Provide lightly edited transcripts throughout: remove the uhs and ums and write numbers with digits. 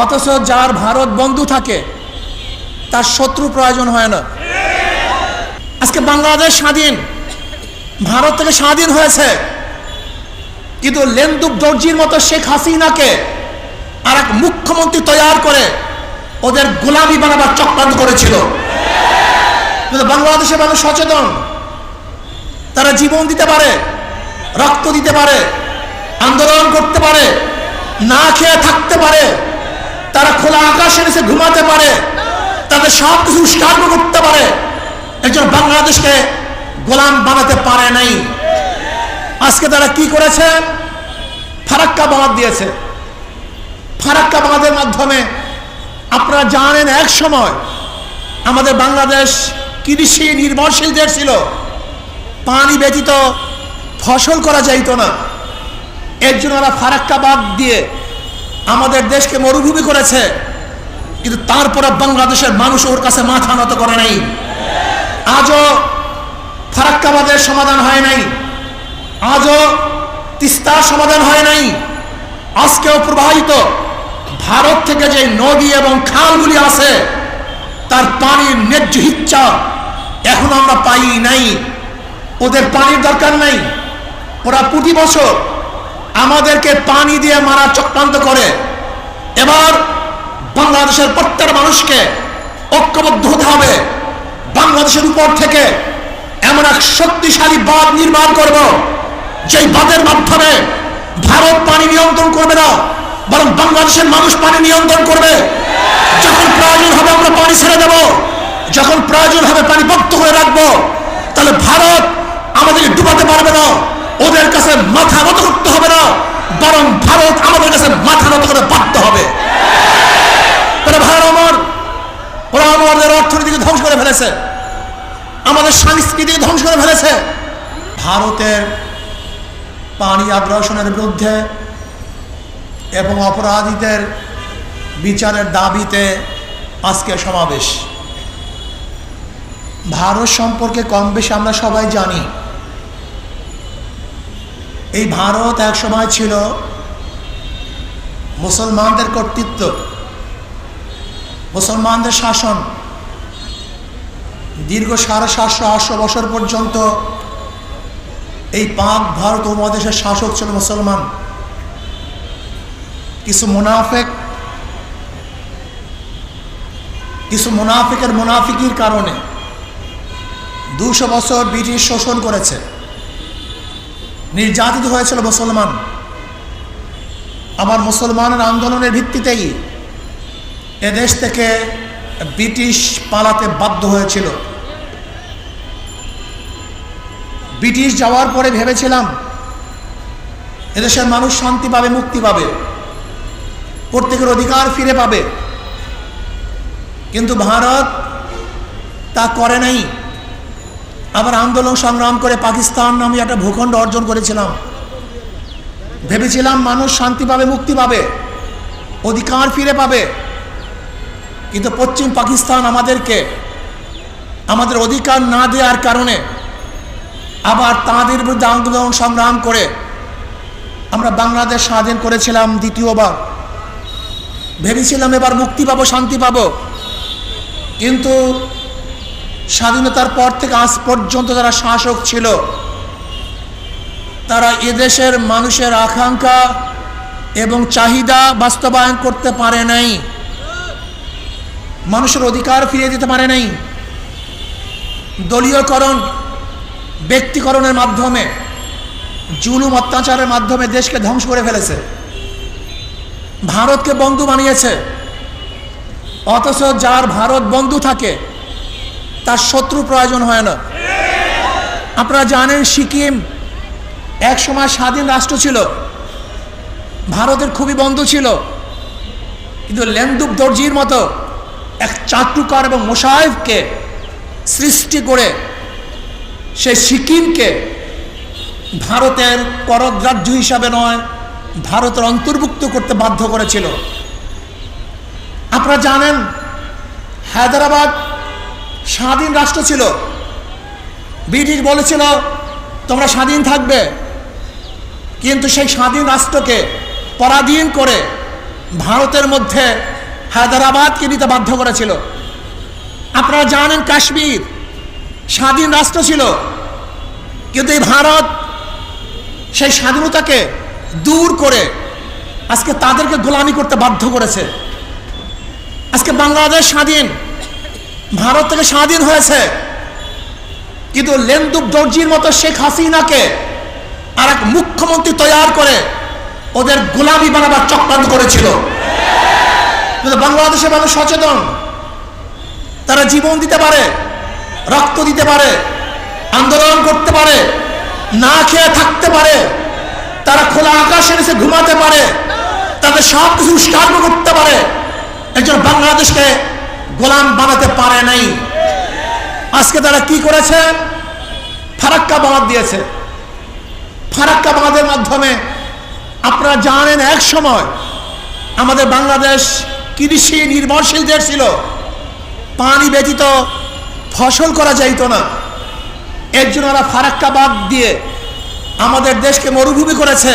অথচ যার ভারত বন্ধু থাকে তার শত্রু প্রয়োজন হয় না। আজকে বাংলাদেশ স্বাধীন, ভারত থেকে স্বাধীন হয়েছে, কিন্তু লেন্দুব দর্জির মতো শেখ হাসিনাকে আর এক মুখ্যমন্ত্রী তৈরি করে ওদের গোলামি বানাবার চক্রান্ত করেছিল। কিন্তু বাংলাদেশের মানুষ সচেতন, তারা জীবন দিতে পারে, রক্ত দিতে পারে, আন্দোলন করতে পারে, না খেয়ে থাকতে পারে, তারা খোলা আকাশের নিচে ঘুমাতে পারে, তাদের সব কিছু উস্কানো করতে পারে। একজন বাংলাদেশকে গোলাম বানাতে পারে নাই। আজকে তারা কি করেছে? ফারাক্কা বাঁধ দিয়েছে। ফারাক্কা বাঁধের মাধ্যমে আপনারা জানেন এক সময় আমাদের বাংলাদেশ কৃষি নির্ভরশীল দেশ ছিল, পানি ব্যতীত ফসল করা যাইত না। এর জন্য ওরা ফারাক্কা বাঁধ দিয়ে আমাদের দেশকে মরুভূমি করেছে, কিন্তু তারপরে বাংলাদেশের মানুষ ওর কাছে মাথা নত করে নাই। আজও ফারাক্কা বাঁধের সমাধান হয় নাই, আজও তিস্তার সমাধান হয় নাই। আজকেও প্রবাহিত ভারত থেকে যে নদী এবং খালগুলি আছে তার পানির ন্যায্য ইচ্ছা এখন আমরা পাই নাই। ওদের পানির দরকার নাই, ওরা প্রতি বছর আমাদেরকে পানি দিয়ে মারার চক্রান্ত করে। এবার বাংলাদেশের প্রত্যেক মানুষকে ঐক্যবদ্ধ হতে হবে। বাংলাদেশের উপর থেকে এমন এক শক্তিশালী বাঁধ নির্মাণ করব, যেই বাঁধের মাধ্যমে ভারত পানি নিয়ন্ত্রণ করবে না, বরং বাংলাদেশের মানুষ পানি নিয়ন্ত্রণ করবে। যখন প্রয়োজন হবে আমরা পানি ছেড়ে দেব, যখন প্রয়োজন হবে পানি বন্ধ করে রাখবো। তাহলে ভারত আমাদেরকে ডুবাতে পারবে না, ওদের কাছে মাথা নত করতে হবে না, বরং ভারত আমাদের কাছে মাথা নত করে বাধ্য হবে। ওরা আমাদের অর্থনীতিকে ধ্বংস করে ফেলেছে, আমাদের সংস্কৃতিকে ধ্বংস করে ফেলেছে। ভারতের পানি আগ্রাসনের বিরুদ্ধে এবং অপরাধীদের বিচারের দাবিতে আজকে সমাবেশ। ভারত সম্পর্কে কম বেশি আমরা সবাই জানি। এই ভারত এক সময় ছিল মুসলমানদের কর্তৃত্ব, মুসলমানদের শাসন। দীর্ঘ 750-800 বছর পর্যন্ত এই পাক ভারত উপমহাদেশের শাসক ছিল মুসলমান। কিছু মুনাফিকের মুনাফিকির কারণে 200 বছর ব্রিটিশ শোষণ করেছে, নির্যাতিত হয়েছিল মুসলমান। আবার মুসলমানের আন্দোলনের ভিত্তিতেই এদেশ থেকে ব্রিটিশ পালাতে বাধ্য হয়েছিল। ব্রিটিশ যাওয়ার পরে ভেবেছিলাম এদেশের মানুষ শান্তি পাবে, মুক্তি পাবে, প্রত্যেকের অধিকার ফিরে পাবে, কিন্তু ভারত তা করে নাই। আবার আন্দোলন সংগ্রাম করে পাকিস্তান নামে একটা ভূখণ্ড অর্জন করেছিলাম। ভেবেছিলাম মানুষ শান্তি পাবে, মুক্তি পাবে, অধিকার ফিরে পাবে, কিন্তু পশ্চিম পাকিস্তান আমাদেরকে আমাদের অধিকার না দেওয়ার কারণে আবার তাদের বিরুদ্ধে আন্দোলন সংগ্রাম করে আমরা বাংলাদেশ স্বাধীন করেছিলাম দ্বিতীয়বার। ভেবেছিলাম এবার মুক্তি পাবো, শান্তি পাবো, কিন্তু স্বাধীনতার পর থেকে আজ পর্যন্ত যারা শাসক ছিল তারা এদেশের মানুষের আকাঙ্ক্ষা এবং চাহিদা বাস্তবায়ন করতে পারে নাই, মানুষের অধিকার ফিরিয়ে দিতে পারে নাই। দলীয়করণ, ব্যক্তিকরণের মাধ্যমে, জুলুম অত্যাচারের মাধ্যমে দেশকে ধ্বংস করে ফেলেছে। ভারতকে বন্ধু বানিয়েছে, অথচ যার ভারত বন্ধু থাকে তার শত্রু প্রয়োজন হয় না। আপনারা জানেন সিকিম এক সময় স্বাধীন রাষ্ট্র ছিল, ভারতের খুবই বন্ধু ছিল, কিন্তু লেন্দুব দর্জির মতো এক চাটুকার এবং মোশায়েফকে সৃষ্টি করে সে সিকিমকে ভারতের করদ্রাজ্য হিসাবে নয়, ভারতের অন্তর্ভুক্ত করতে বাধ্য করেছিল। আপনারা জানেন হায়দ্রাবাদ স্বাধীন রাষ্ট্র ছিল, ব্রিটিশ বলেছিল তোমরা স্বাধীন থাকবে, কিন্তু সেই স্বাধীন রাষ্ট্রকে পরাধীন করে ভারতের মধ্যে হায়দ্রাবাদকে নিতে বাধ্য করেছিল। আপনারা জানেন কাশ্মীর স্বাধীন রাষ্ট্র ছিল, কিন্তু এই ভারত সেই স্বাধীনতাকে দূর করে আজকে তাদেরকে গোলামি করতে বাধ্য করেছে। আজকে বাংলাদেশ স্বাধীন, ভারত থেকে স্বাধীন হয়েছে, কিন্তু লেন্দুক দর্জির মতো শেখ হাসিনাকে আর এক মুখ্যমন্ত্রী তৈরি করে ওদের গোলামি বানাবার চক্রান্ত করেছিল। কিন্তু বাংলাদেশের মানুষ সচেতন, তারা জীবন দিতে পারে, রক্ত দিতে পারে, আন্দোলন করতে পারে, না খেয়ে থাকতে পারে, তারা খোলা আকাশের নিচে ঘুমাতে পারে, তাদের সব কিছু উৎসর্গ করতে পারে। একজন বাংলাদেশকে গোলাম বানাতে পারে নাই। আজকে তারা কি করেছে? ফারাক্কা বাঁধ দিয়েছে। ফারাক্কা বাঁধের মাধ্যমে আপনারা জানেন এক সময় আমাদের বাংলাদেশ কৃষি নির্ভরশীল দেশ ছিল, পানি ব্যতীত ফসল করা যাইত না। এর জন্য ওরা ফারাক্কা বাঁধ দিয়ে আমাদের দেশকে মরুভূমি করেছে,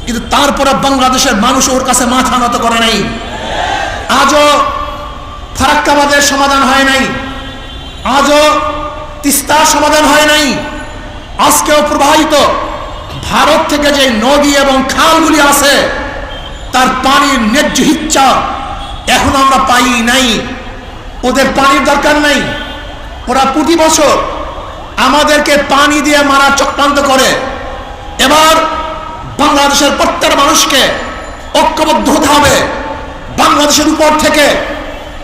কিন্তু তারপরে বাংলাদেশের মানুষ ওর কাছে মাথা নত করে নাই। আজও ফারাক্কা বাঁধের সমাধান হয় নাই, আজও তিস্তার সমাধান হয় নাই। আজকেও প্রবাহিত ভারত থেকে যে নদী এবং খালগুলি আছে তার পানির ন্যায্য ইচ্ছা এখন আমরা পাই নাই। ওদের পানির দরকার নাই, ওরা প্রতি বছর আমাদেরকে পানি দিয়ে মারার চক্রান্ত করে। এবার বাংলাদেশের প্রত্যেক মানুষকে ঐক্যবদ্ধ হতে হবে। বাংলাদেশের উপর থেকে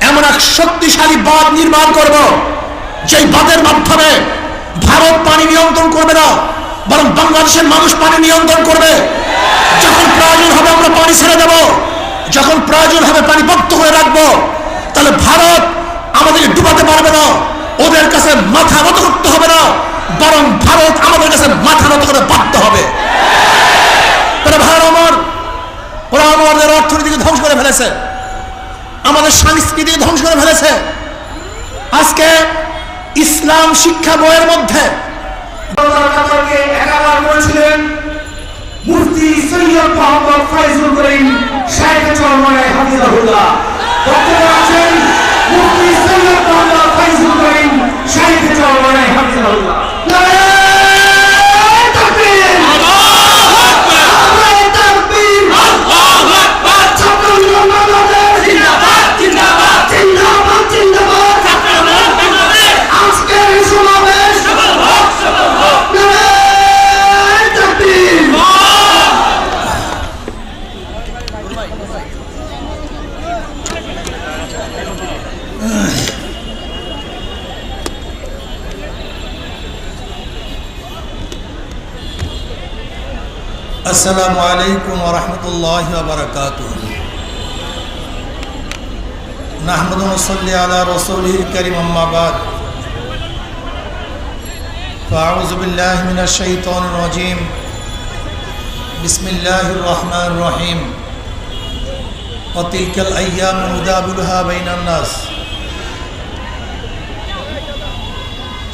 এমন এক শক্তিশালী বাঁধ নির্মাণ করব, যেই বাঁধের মাধ্যমে ভারত পানি নিয়ন্ত্রণ করবে না, বরং বাংলাদেশের মানুষ পানি নিয়ন্ত্রণ করবে। যখন প্রয়োজন হবে আমরা পানি ছেড়ে দেব, যখন প্রয়োজন হবে পানি বদ্ধ করে রাখবো। তাহলে ভারত আমাদেরকে ডুবাতে পারবে না, ওদের কাছে মাথা নত করতে হবে না, বরং ভারত আমাদের কাছে মাথা নত করে বাধ্য হবে। ওরা আমাদের অর্থনীতিকে ধ্বংস করে ফেলেছে, আমাদের সংস্কৃতিকে ধ্বংস করে ফেলেছে। আজকে ইসলাম শিক্ষা বইয়ের মধ্যে করেছিলেন মুফতি সৈয়দ মোহাম্মদ ফয়জুল করিম শাইখ চরমনাই হাফিজাহুল্লাহ। বক্তব্য আছেন মুফতি সৈয়দ মোহাম্মদ ফয়জুল করিম শাইখ চরমনাই হাফিজাহুল্লাহ। আসসালামু আলাইকুম ওয়া রাহমাতুল্লাহি ওয়া বারাকাতুহু। নাহমাদু ওয়া নুসাল্লি আলা রাসূলিল কারীম, আম্মা বাদ। ফাআউযু বিল্লাহি মিনাশ শাইতানির রাজীম। বিসমিল্লাহির রহমানির রহিম। ওয়া তিলকাল আইয়ামু নুদাবিলুহা বাইনান নাস।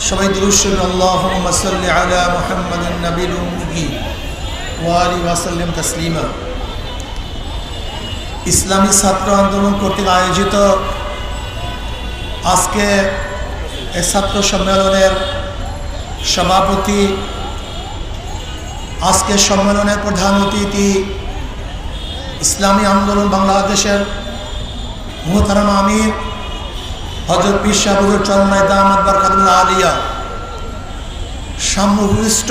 সবাই দুরূদ শরীফ আল্লাহুম্মা সাল্লি আলা মুহাম্মাদিন নাবিয়্যিল উম্মি ওয়ালি ওয়াসাল্লাম তাসলিমা। ইসলামী ছাত্র আন্দোলন কর্তৃক আয়োজিত আজকে এই ছাত্র সম্মেলনের সভাপতি, আজকে সম্মেলনের প্রধান অতিথি ইসলামী আন্দোলন বাংলাদেশের মুহতারাম আমির হযরত পীর সাহেব হুজুর চরমনাই দামাত বরকাতুল্লাহ আলিয়া, সাম্যভূমিষ্ঠ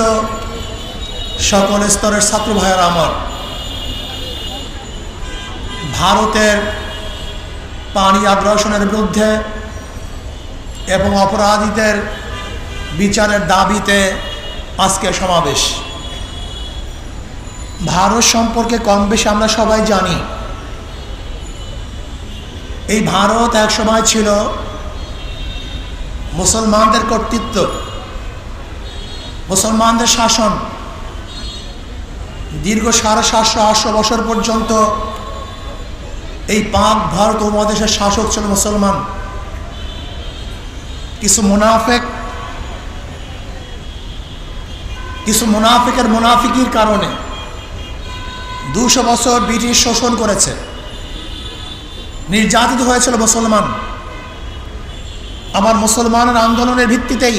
সকল স্তরের ছাত্র ভাইয়েরা আমার, ভারতের পানি আগ্রাসনের বিরুদ্ধে এবং অপরাধীদের বিচারের দাবিতে আজকে সমাবেশ। ভারত সম্পর্কে কম বেশি আমরা সবাই জানি। এই ভারত এক সময় ছিল মুসলমানদের কর্তৃত্ব, মুসলমানদের শাসন। দীর্ঘ 750-800 বছর পর্যন্ত এই পাক ভারত উপমহাদেশের শাসক ছিল মুসলমান। কিছু মুনাফিকের মুনাফিকির কারণে 200 বছর ব্রিটিশ শোষণ করেছে। নির্যাতিত হয়েছিল মুসলমান। আবার মুসলমানের আন্দোলনের ভিত্তিতেই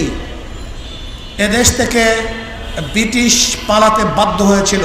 এদেশ থেকে ব্রিটিশ পালাতে বাধ্য হয়েছিল।